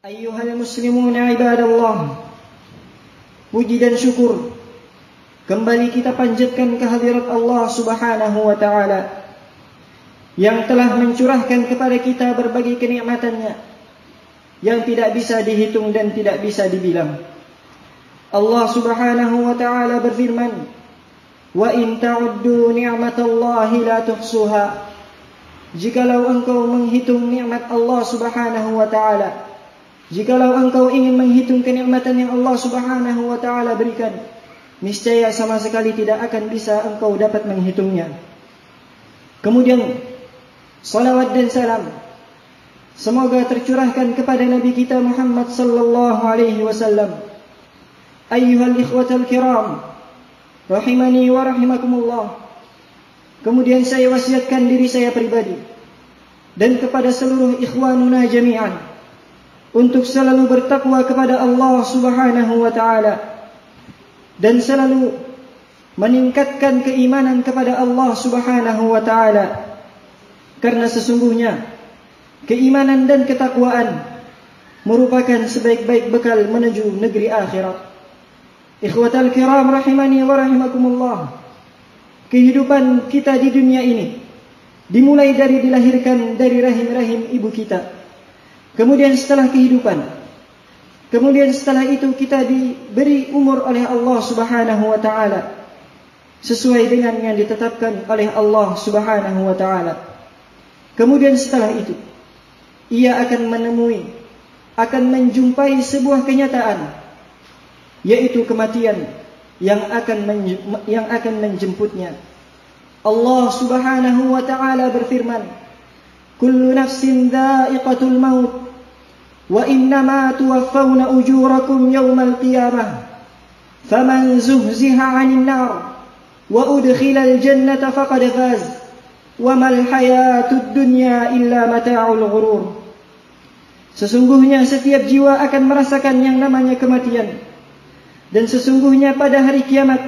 Ayyuhal muslimuna ibadallah, puji dan syukur kembali kita panjatkan kehadirat Allah subhanahu wa ta'ala yang telah mencurahkan kepada kita berbagai kenikmatannya yang tidak bisa dihitung dan tidak bisa dibilang. Allah subhanahu wa ta'ala berfirman, wa in ta'uddu ni'matallahi la tuhsuha. Jikalau engkau menghitung nikmat Allah subhanahu wa ta'ala, jikalau engkau ingin menghitung kenikmatan yang Allah subhanahu wa ta'ala berikan, niscaya sama sekali tidak akan bisa engkau dapat menghitungnya. Kemudian salawat dan salam semoga tercurahkan kepada Nabi kita Muhammad sallallahu alaihi wasallam. Ayyuhal ikhwatal kiram, rahimani wa rahimakumullah. Kemudian saya wasiatkan diri saya pribadi dan kepada seluruh ikhwanuna jami'an untuk selalu bertakwa kepada Allah subhanahu wa ta'ala dan selalu meningkatkan keimanan kepada Allah subhanahu wa ta'ala, karena sesungguhnya keimanan dan ketakwaan merupakan sebaik-baik bekal menuju negeri akhirat. Ikhwatal kiram rahimani wa rahimakumullah, kehidupan kita di dunia ini dimulai dari dilahirkan dari rahim-rahim ibu kita. Kemudian setelah kehidupan, kemudian setelah itu kita diberi umur oleh Allah subhanahu wa ta'ala sesuai dengan yang ditetapkan oleh Allah subhanahu wa ta'ala. Kemudian setelah itu ia akan menemui, akan menjumpai sebuah kenyataan, yaitu kematian yang akan menjemputnya. Allah subhanahu wa ta'ala berfirman, kullu nafsin dha'iqatul maut wa innama tuwaffawna ujurakum yawmal qiyamah faman zuhziha 'anil nar wa udkhilal jannata faqad faz wa mal hayatud dunya illa mata'ul ghurur. Sesungguhnya setiap jiwa akan merasakan yang namanya kematian, dan sesungguhnya pada hari kiamat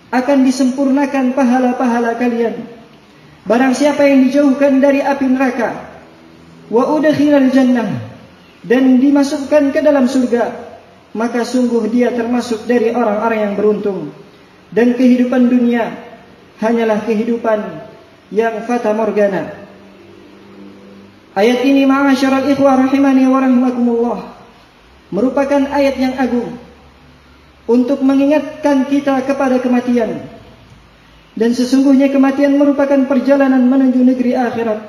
akan disempurnakan pahala-pahala kalian. Barang siapa yang dijauhkan dari api neraka, wa udkhilal jannah, dan dimasukkan ke dalam surga, maka sungguh dia termasuk dari orang-orang yang beruntung. Dan kehidupan dunia hanyalah kehidupan yang fata morgana. Ayat ini ma'asyiral ikhwah rahimani wa rahimakumullah merupakan ayat yang agung untuk mengingatkan kita kepada kematian. Dan sesungguhnya kematian merupakan perjalanan menuju negeri akhirat.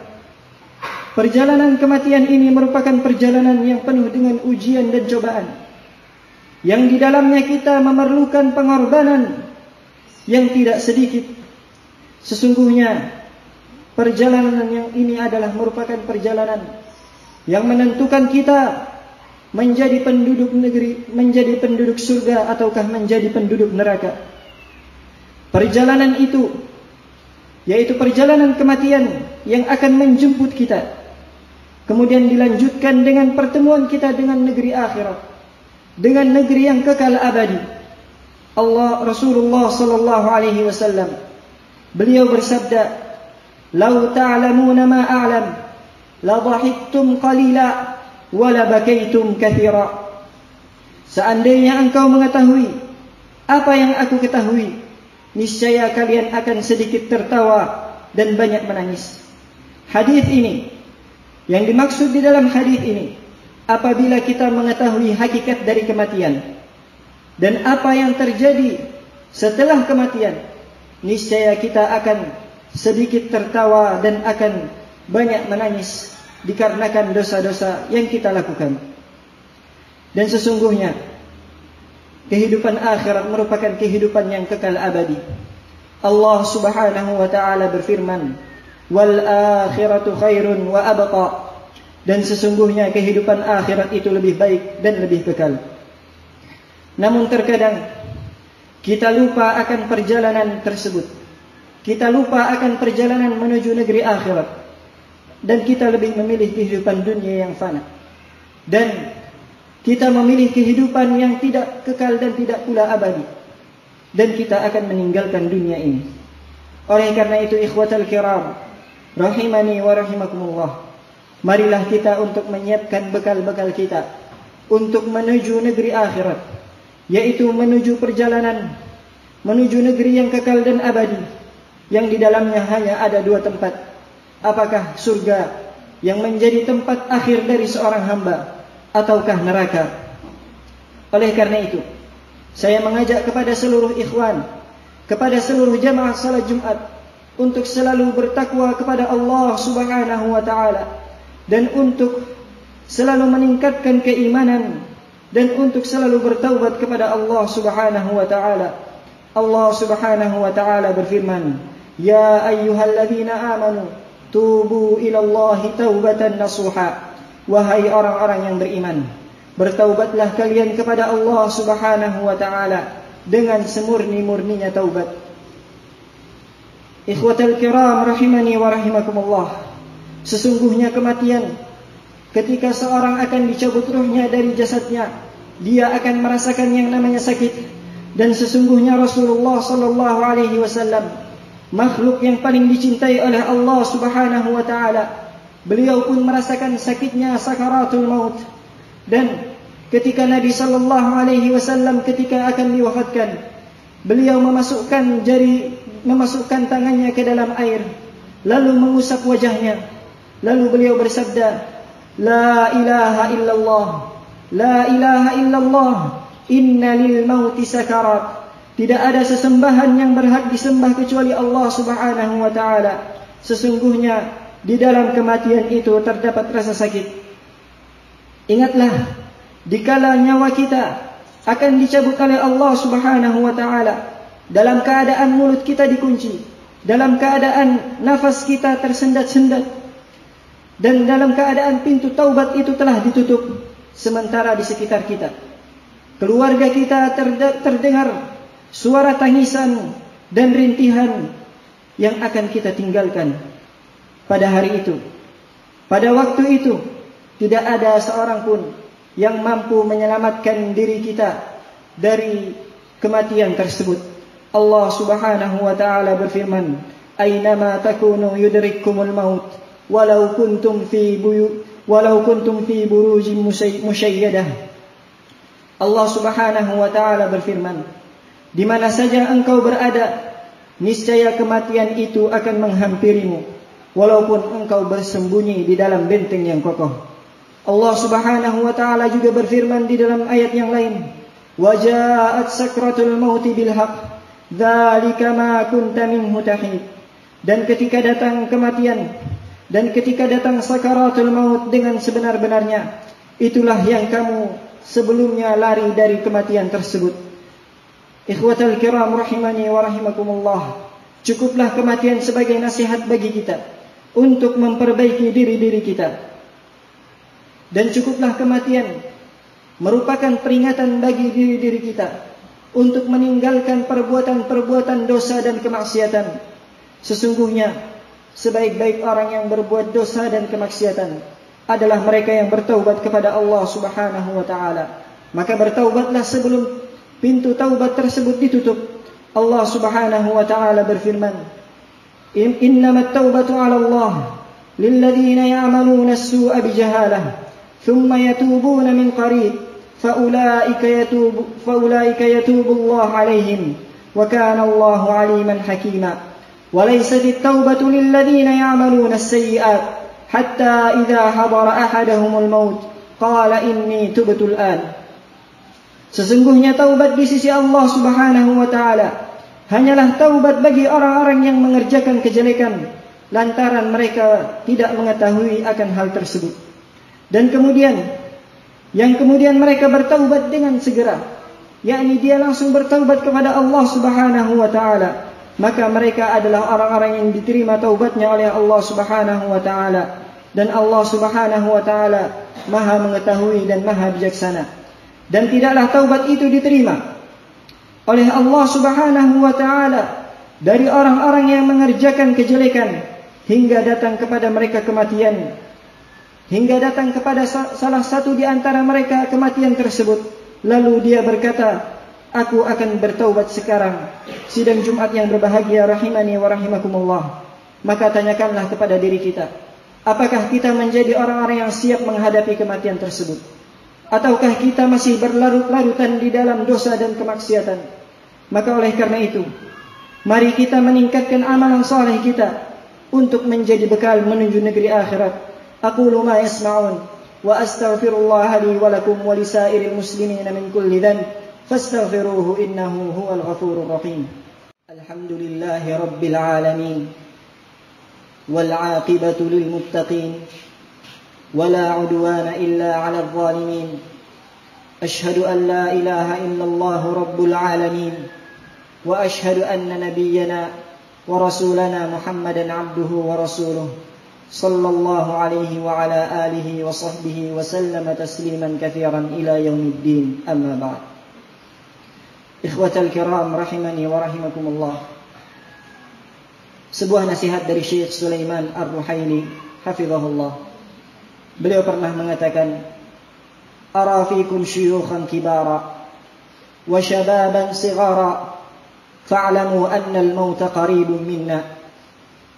Perjalanan kematian ini merupakan perjalanan yang penuh dengan ujian dan cobaan, yang di dalamnya kita memerlukan pengorbanan yang tidak sedikit. Sesungguhnya perjalanan yang ini adalah merupakan perjalanan yang menentukan kita menjadi penduduk negeri, menjadi penduduk surga ataukah menjadi penduduk neraka. Perjalanan itu yaitu perjalanan kematian yang akan menjemput kita. Kemudian dilanjutkan dengan pertemuan kita dengan negeri akhirat, dengan negeri yang kekal abadi. Rasulullah sallallahu alaihi wasallam beliau bersabda, "Lau ta'lamuna ma a'lam, la dhahiktum qalila wa la bakaitum katsira." Seandainya engkau mengetahui apa yang aku ketahui, niscaya kalian akan sedikit tertawa dan banyak menangis. Hadis ini, yang dimaksud di dalam hadis ini, apabila kita mengetahui hakikat dari kematian dan apa yang terjadi setelah kematian, niscaya kita akan sedikit tertawa dan akan banyak menangis dikarenakan dosa-dosa yang kita lakukan. Dan sesungguhnya kehidupan akhirat merupakan kehidupan yang kekal abadi. Allah subhanahu wa ta'ala berfirman, wal akhiratu khairun wa abqa, dan sesungguhnya kehidupan akhirat itu lebih baik dan lebih kekal. Namun terkadang kita lupa akan perjalanan tersebut. Kita lupa akan perjalanan menuju negeri akhirat, dan kita lebih memilih kehidupan dunia yang fana, dan kita memilih kehidupan yang tidak kekal dan tidak pula abadi, dan kita akan meninggalkan dunia ini. Oleh karena itu ikhwatal kiram rahimani wa rahimakumullah, marilah kita untuk menyiapkan bekal-bekal kita untuk menuju negeri akhirat, yaitu menuju perjalanan menuju negeri yang kekal dan abadi, yang di dalamnya hanya ada dua tempat. Apakah surga yang menjadi tempat akhir dari seorang hamba, ataukah neraka? Oleh karena itu, saya mengajak kepada seluruh ikhwan, kepada seluruh jamaah salat Jumat, untuk selalu bertakwa kepada Allah Subhanahu wa ta'ala, dan untuk selalu meningkatkan keimanan, dan untuk selalu bertaubat kepada Allah Subhanahu wa ta'ala. Allah Subhanahu wa ta'ala berfirman, Ya ayyuhalladzina amanu tubu ilallahi taubatan nasuha. Wahai orang-orang yang beriman, bertaubatlah kalian kepada Allah Subhanahu wa ta'ala dengan semurni-murninya taubat. Ikhwatal kiram rahimani wa rahimakumullah, sesungguhnya kematian, ketika seorang akan dicabut ruhnya dari jasadnya, dia akan merasakan yang namanya sakit. Dan sesungguhnya Rasulullah sallallahu alaihi wasallam, makhluk yang paling dicintai oleh Allah Subhanahu wa taala, beliau pun merasakan sakitnya sakaratul maut. Dan ketika Nabi sallallahu alaihi wasallam ketika akan diwafatkan, beliau memasukkan tangannya ke dalam air, lalu mengusap wajahnya, lalu beliau bersabda, La ilaha illallah, La ilaha illallah, Inna lil mauti sakarat. Tidak ada sesembahan yang berhak disembah kecuali Allah Subhanahu wa ta'ala. Sesungguhnya di dalam kematian itu terdapat rasa sakit. Ingatlah, dikala nyawa kita akan dicabut oleh Allah Subhanahu wa ta'ala, dalam keadaan mulut kita dikunci, dalam keadaan nafas kita tersendat-sendat, dan dalam keadaan pintu taubat itu telah ditutup, sementara di sekitar kita, keluarga kita terdengar suara tangisan dan rintihan yang akan kita tinggalkan. Pada hari itu, pada waktu itu, tidak ada seorang pun yang mampu menyelamatkan diri kita dari kematian tersebut. Allah Subhanahu wa ta'ala berfirman, Aynama takunu yudrikkumul maut walau kuntum fi burujin musyayyadah. Allah Subhanahu wa ta'ala berfirman, di mana saja engkau berada, niscaya kematian itu akan menghampirimu, walaupun engkau bersembunyi di dalam benteng yang kokoh. Allah Subhanahu wa ta'ala juga berfirman di dalam ayat yang lain, Waja'at sakratul mauti bilhaq, dzalika ma kunta minhu tahid. Dan ketika datang kematian, dan ketika datang sakaratul maut dengan sebenar-benarnya, itulah yang kamu sebelumnya lari dari kematian tersebut. Ikhwatal kiram rahimani wa rahimakumullah, cukuplah kematian sebagai nasihat bagi kita untuk memperbaiki diri-diri kita. Dan cukuplah kematian merupakan peringatan bagi diri-diri kita untuk meninggalkan perbuatan-perbuatan dosa dan kemaksiatan. Sesungguhnya sebaik-baik orang yang berbuat dosa dan kemaksiatan adalah mereka yang bertaubat kepada Allah Subhanahu wa ta'ala. Maka bertaubatlah sebelum pintu taubat tersebut ditutup. Allah Subhanahu wa ta'ala berfirman, Innamat taubatu ala Allah lilladhina ya'maluna as-su'a bijahalah thumma yatubuna min qarib faulaika yatubu Allah alaihim wa kana Allahu aliman hakima. Wa laysat at-taubatu lilladhina ya'maluna as-sayyi'at hatta idza hadara ahadahumul maut qala inni tubtu al-an. Sesungguhnya taubat di sisi Allah Subhanahu wa ta'ala hanyalah taubat bagi orang-orang yang mengerjakan kejelekan lantaran mereka tidak mengetahui akan hal tersebut. Dan kemudian mereka bertaubat dengan segera, yakni dia langsung bertaubat kepada Allah Subhanahu wa ta'ala, maka mereka adalah orang-orang yang diterima taubatnya oleh Allah Subhanahu wa ta'ala. Dan Allah Subhanahu wa ta'ala maha mengetahui dan maha bijaksana. Dan tidaklah taubat itu diterima oleh Allah Subhanahu wa ta'ala dari orang-orang yang mengerjakan kejelekan hingga datang kepada mereka kematian, hingga datang kepada salah satu di antara mereka kematian tersebut, lalu dia berkata, aku akan bertaubat sekarang. Sidang Jumat yang berbahagia rahimani wa rahimakumullah, maka tanyakanlah kepada diri kita, Apakah kita menjadi orang-orang yang siap menghadapi kematian tersebut? Ataukah kita masih berlarut-larutan di dalam dosa dan kemaksiatan? Maka oleh karena itu, mari kita meningkatkan amalan saleh kita untuk menjadi bekal menuju negeri akhirat. Aqulu ma yasma'un wa astaghfirullah li wa lakum wa lisairil muslimin min kulli dhanb fastaghfiruhu innahu huwal ghafurur rahim. Alhamdulillahi rabbil alamin wal 'aqibatu lil muttaqin ولا عدوان إلا على الظالمين أشهد أن لا إله إلا الله رب العالمين وأشهد أن نبينا ورسولنا محمدا عبده ورسوله صلى الله عليه وعلى آله وصحبه وسلم تسليما كثيرا إلى يوم الدين أما بعد إخوة الكرام رحمني ورحمكم الله. Sebuah nasihat dari Syekh Sulaiman Ar-Ruhaili hafizahullah. Beliau pernah mengatakan, "Ara fikum syuyukhan kibara wa shababan sighara fa'lamu anna al-maut qaribun minna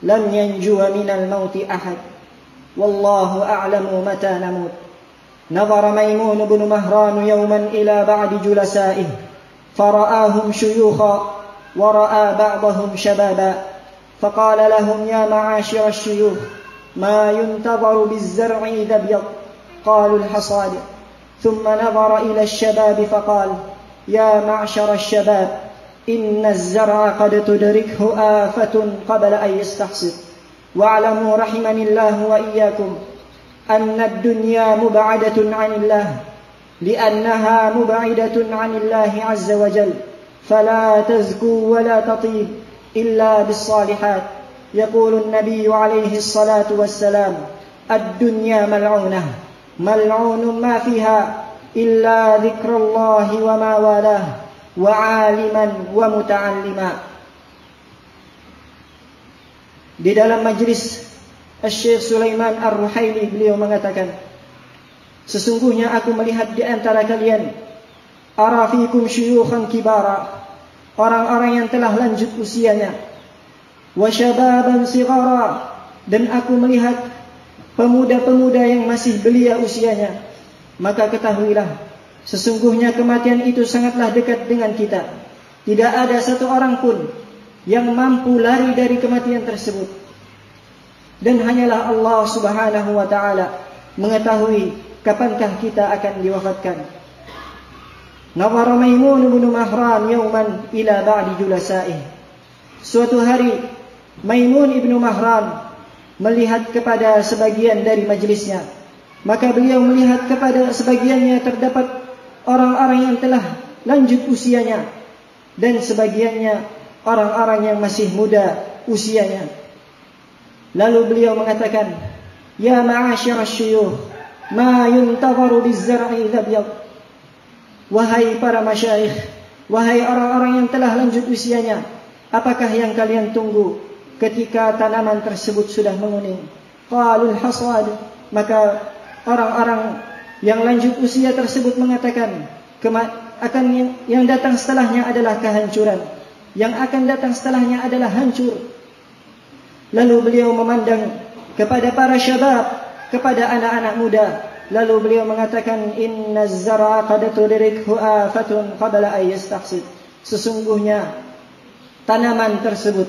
lam yanjuwa min al-maut ahad wallahu a'lamu mata namut." Nadhara Maimun ibn Mahran yawman ila ba'di julasa'ih fara'ahum syuyukha wa ra'a ba'dahum shababa faqala lahum ya ma'ashira asy-syuyukh ما ينتظر بالزرع إذا ابيض قالوا الحصاد ثم نظر إلى الشباب فقال يا معشر الشباب إن الزرع قد تدركه آفة قبل أن يستحصد واعلموا رحمني الله وإياكم أن الدنيا مبعدة عن الله لأنها مبعدة عن الله عز وجل فلا تزكوا ولا تطيب إلا بالصالحات. يقول النبي عليه الصلاة والسلام الدنيا ملعونة ملعون ما فيها إلا ذكر الله وما والاه وعالما ومتعلما. Di dalam majlis Syekh Sulaiman Ar-Ruhaili beliau mengatakan, sesungguhnya aku melihat di antara kalian ara fikum syuyukhan kibara, orang-orang yang telah lanjut usianya, wa syababan sighara, dan aku melihat pemuda-pemuda yang masih belia usianya. Maka ketahuilah, sesungguhnya kematian itu sangatlah dekat dengan kita. Tidak ada satu orang pun yang mampu lari dari kematian tersebut. Dan hanyalah Allah Subhanahu wa ta'ala mengetahui kapankah kita akan diwafatkan. Nadhara Maimun ibn Mahran yawman ila ba'di julasa'ih. Suatu hari Maimun ibnu Mahran melihat kepada sebagian dari majlisnya. Maka beliau melihat kepada sebagiannya terdapat orang-orang yang telah lanjut usianya, dan sebagiannya orang-orang yang masih muda usianya. Lalu beliau mengatakan, "Ya ma'asyar asy-syuyukh, ma yuntadharu biz-zar'i idza Wahai para masyayikh, wahai orang-orang yang telah lanjut usianya, apakah yang kalian tunggu ketika tanaman tersebut sudah menguning? Qalul hasad. Maka orang-orang yang lanjut usia tersebut mengatakan, akan yang datang setelahnya adalah kehancuran. Yang akan datang setelahnya adalah hancur. Lalu beliau memandang kepada para syabab, kepada anak-anak muda. Lalu beliau mengatakan, Inna zara qad tudrikhu afatun qabla an yastahsid. Sesungguhnya tanaman tersebut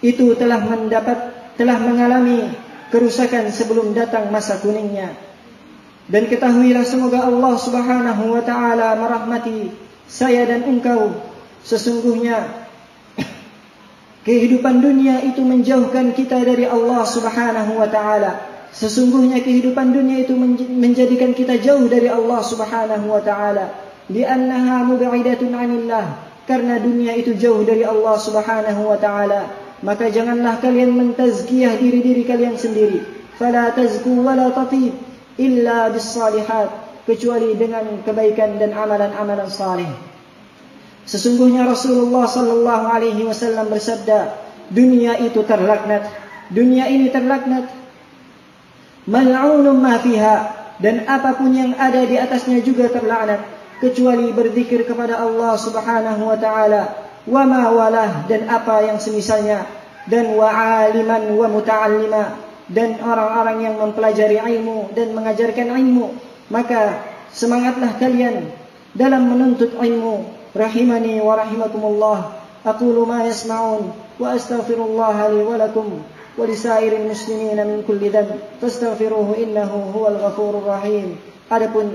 itu telah mengalami kerusakan sebelum datang masa kuningnya. Dan ketahuilah, semoga Allah Subhanahu wa ta'ala merahmati saya dan engkau. Sesungguhnya kehidupan dunia itu menjauhkan kita dari Allah Subhanahu wa ta'ala. Sesungguhnya kehidupan dunia itu menjadikan kita jauh dari Allah Subhanahu wa ta'ala. Li'annaha mub'idatun 'anillah. Karena dunia itu jauh dari Allah Subhanahu wa ta'ala. Maka janganlah kalian mentazkiyah diri-diri kalian sendiri. Fala tazku wa la tatib illa bis-salihat, kecuali dengan kebaikan dan amalan-amalan saleh. Sesungguhnya Rasulullah sallallahu alaihi wasallam bersabda, dunia itu terlaknat, dunia ini terlaknat, mal'unun ma fiha, dan apapun yang ada di atasnya juga terlaknat, kecuali berzikir kepada Allah Subhanahu wa ta'ala, wa ma walah, dan apa yang semisalnya, dan wa 'aliman wa muta'allima, dan orang-orang yang mempelajari ilmu dan mengajarkan ilmu. Maka semangatlah kalian dalam menuntut ilmu. Rahimani wa rahimakumullah. Aqulu ma yasma'un wa astaghfirullah li wa lakum wa lisairil muslimin min kulli dhanb fastaghfiruhu innahu huwal ghafurur rahim. Adapun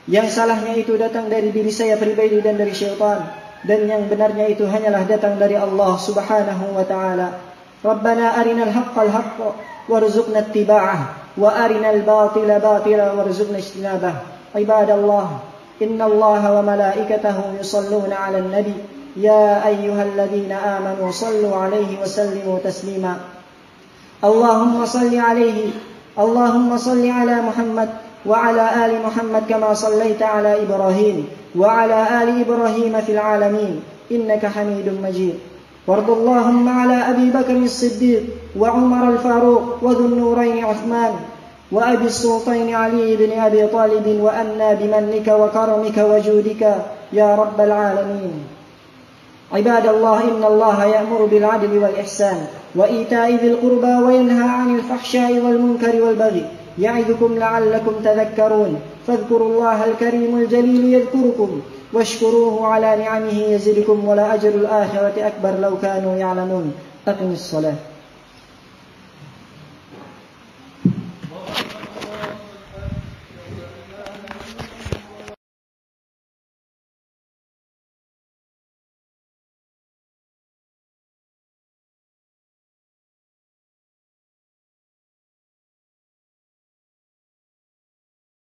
yang salahnya itu datang dari diri saya pribadi dan dari syaitan, dan yang benarnya itu hanyalah datang dari Allah Subhanahu wa taala. Rabbana arinal haqqal haqqa warzuqna ittiba'ah wa arinal batila batila warzuqna ijtinabah. Ibadallah, innallaha wa malaikatahu yusalluna 'alan nabi ya ayyuhalladzina amanu sallu 'alaihi wa sallimu taslima. Allahumma salli 'alaihi, Allahumma salli 'ala Muhammad وعلى آل محمد كما صليت على إبراهيم وعلى آل إبراهيم في العالمين إنك حميد مجيد. وارض اللهم على أبي بكر الصديق وعمر الفاروق وذو النورين عثمان وأبي السلطين علي بن أبي طالب وأنا بمنك وكرمك وجودك يا رب العالمين. عباد الله، إن الله يأمر بالعدل والإحسان وإيتاء ذي القربى وينهى عن الفحشاء والمنكر والبغي يعظكم لعلكم تذكرون. فاذكروا الله الكريم الجليل يذكركم واشكروه على نعمه يزدكم ولأجر الآخرة أكبر لو كانوا يعلمون. أقم الصلاة.